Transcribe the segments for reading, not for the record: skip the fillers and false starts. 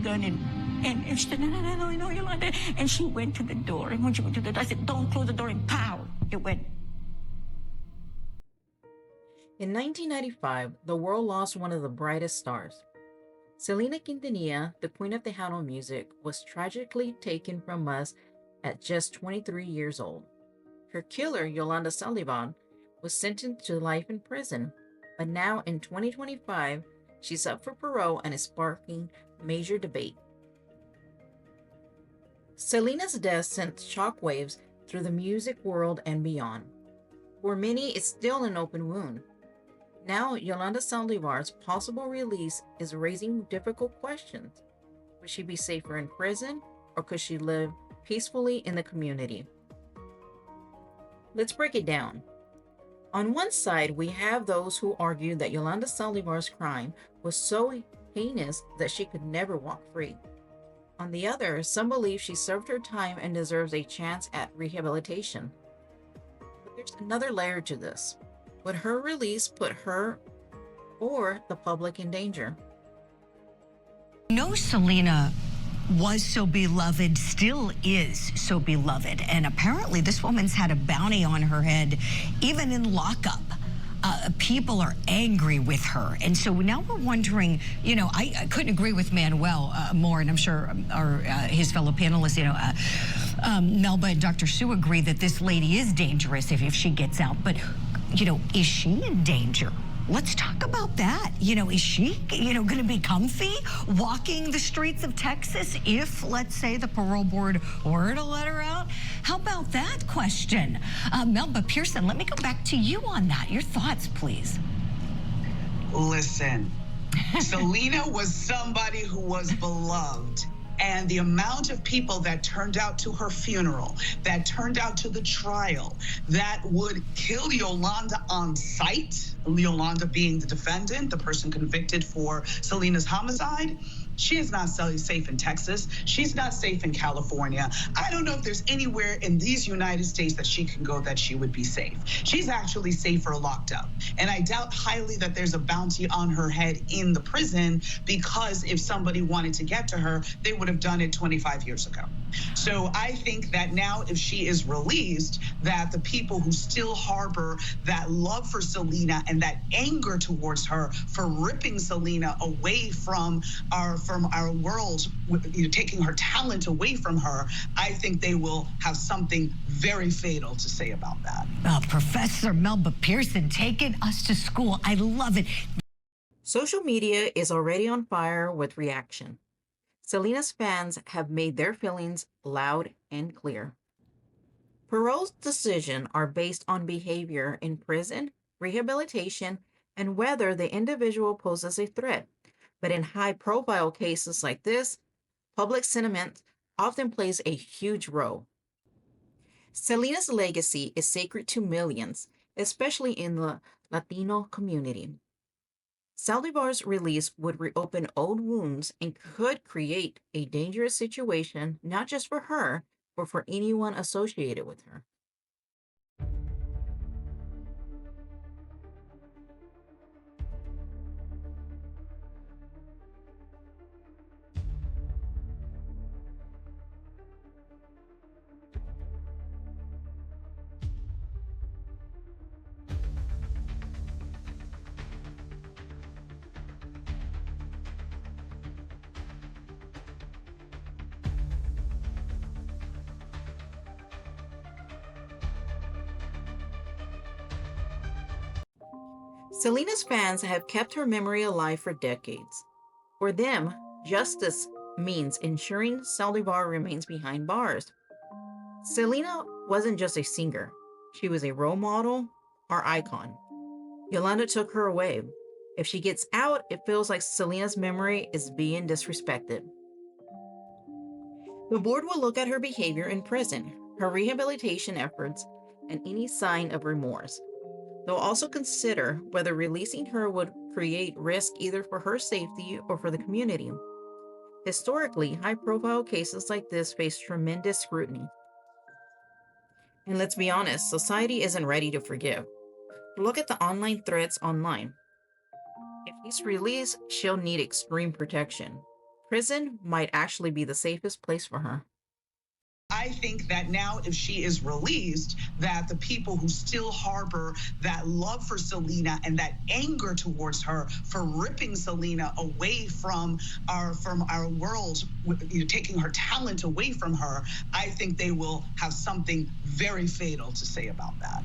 gun and she said, no, Yolanda. And she went to the door. And when she went to the door, I said, don't close the door, and pow, it went. In 1995, the world lost one of the brightest stars. Selena Quintanilla, the queen of Tejano music, was tragically taken from us at just 23 years old. Her killer, Yolanda Saldívar, was sentenced to life in prison, but now in 2025, she's up for parole and is sparking major debate. Selena's death sent shockwaves through the music world and beyond. For many, it's still an open wound. Now, Yolanda Saldívar's possible release is raising difficult questions. Would she be safer in prison, or could she live peacefully in the community? Let's break it down. On one side, we have those who argue that Yolanda Saldívar's crime was so heinous that she could never walk free. On the other, some believe she served her time and deserves a chance at rehabilitation. But there's another layer to this. Would her release put her or the public in danger? No, Selena was so beloved, still is so beloved. And apparently this woman's had a bounty on her head, even in lockup. People are angry with her. And so now we're wondering, I couldn't agree with Manuel more, and I'm sure his fellow panelists, Melba and Dr. Sue agree that this lady is dangerous if she gets out. But, is she in danger? Let's talk about that. Is she, going to be comfy walking the streets of Texas if, let's say, the parole board were to let her out? How about that question? Melba Pearson, let me go back to you on that. Your thoughts, please. Listen, Selena was somebody who was beloved. And the amount of people that turned out to her funeral, that turned out to the trial, that would kill Yolanda on sight, Yolanda being the defendant, the person convicted for Selena's homicide, she is not safe in Texas. She's not safe in California. I don't know if there's anywhere in these United States that she can go that she would be safe. She's actually safer locked up. And I doubt highly that there's a bounty on her head in the prison, because if somebody wanted to get to her, they would have done it 25 years ago. So I think that now if she is released, that the people who still harbor that love for Selena and that anger towards her for ripping Selena away from our world, taking her talent away from her, I think they will have something very fatal to say about that. Professor Melba Pearson taking us to school. I love it. Social media is already on fire with reaction. Selena's fans have made their feelings loud and clear. Parole's decisions are based on behavior in prison, rehabilitation, and whether the individual poses a threat. But in high-profile cases like this, public sentiment often plays a huge role. Selena's legacy is sacred to millions, especially in the Latino community. Saldívar's release would reopen old wounds and could create a dangerous situation, not just for her, but for anyone associated with her. Selena's fans have kept her memory alive for decades. For them, justice means ensuring Saldívar remains behind bars. Selena wasn't just a singer. She was a role model or icon. Yolanda took her away. If she gets out, it feels like Selena's memory is being disrespected. The board will look at her behavior in prison, her rehabilitation efforts, and any sign of remorse. They'll also consider whether releasing her would create risk either for her safety or for the community. Historically, high-profile cases like this face tremendous scrutiny. And let's be honest, society isn't ready to forgive. Look at the online threats online. If she's released, she'll need extreme protection. Prison might actually be the safest place for her. I think that now if she is released, that the people who still harbor that love for Selena and that anger towards her for ripping Selena away from our world, taking her talent away from her, I think they will have something very fatal to say about that.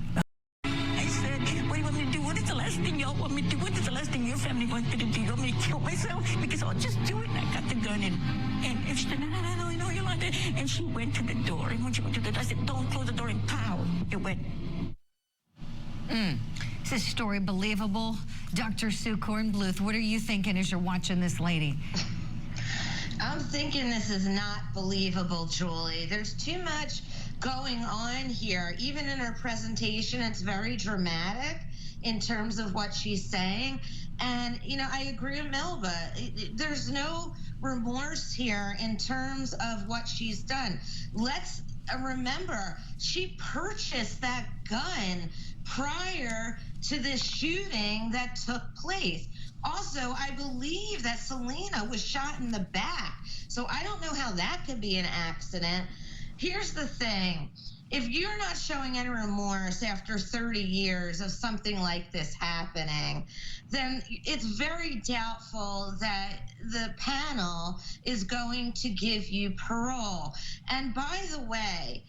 I said, what do you want me to do? What is the last thing y'all want me to do? What is the last thing your family wants me to do? You want me to kill myself? Because I'll just do it. And I got the gun and she said, no, Yolanda. And she went to the door. And when she went to the door, I said, don't close the door, and pow, it went. Is this story believable? Dr. Sue Kornbluth, what are you thinking as you're watching this lady? I'm thinking this is not believable, Julie. There's too much going on here. Even in her presentation, it's very dramatic in terms of what she's saying. And, I agree with Melba. There's no remorse here in terms of what she's done. Let's remember, she purchased that gun prior to this shooting that took place. Also, I believe that Selena was shot in the back. So I don't know how that could be an accident. Here's the thing. If you're not showing any remorse after 30 years of something like this happening, then it's very doubtful that the panel is going to give you parole. And by the way,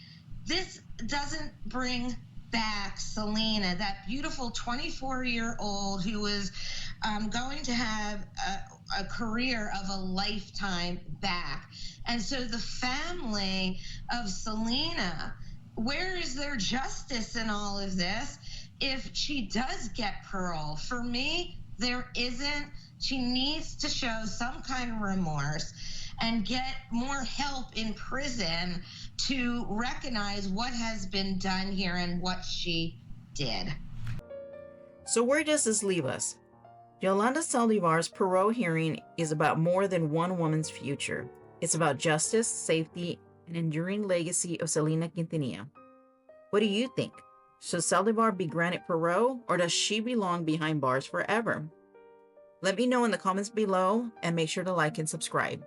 this doesn't bring back Selena, that beautiful 24-year-old who was going to have a career of a lifetime back. And so the family of Selena, where is their justice in all of this if she does get parole? For me, there isn't. She needs to show some kind of remorse and get more help in prison to recognize what has been done here and what she did. So where does this leave us? Yolanda Saldívar's parole hearing is about more than one woman's future. It's about justice, safety, and enduring legacy of Selena Quintanilla. What do you think? Should Saldívar be granted parole, or does she belong behind bars forever? Let me know in the comments below, and make sure to like and subscribe.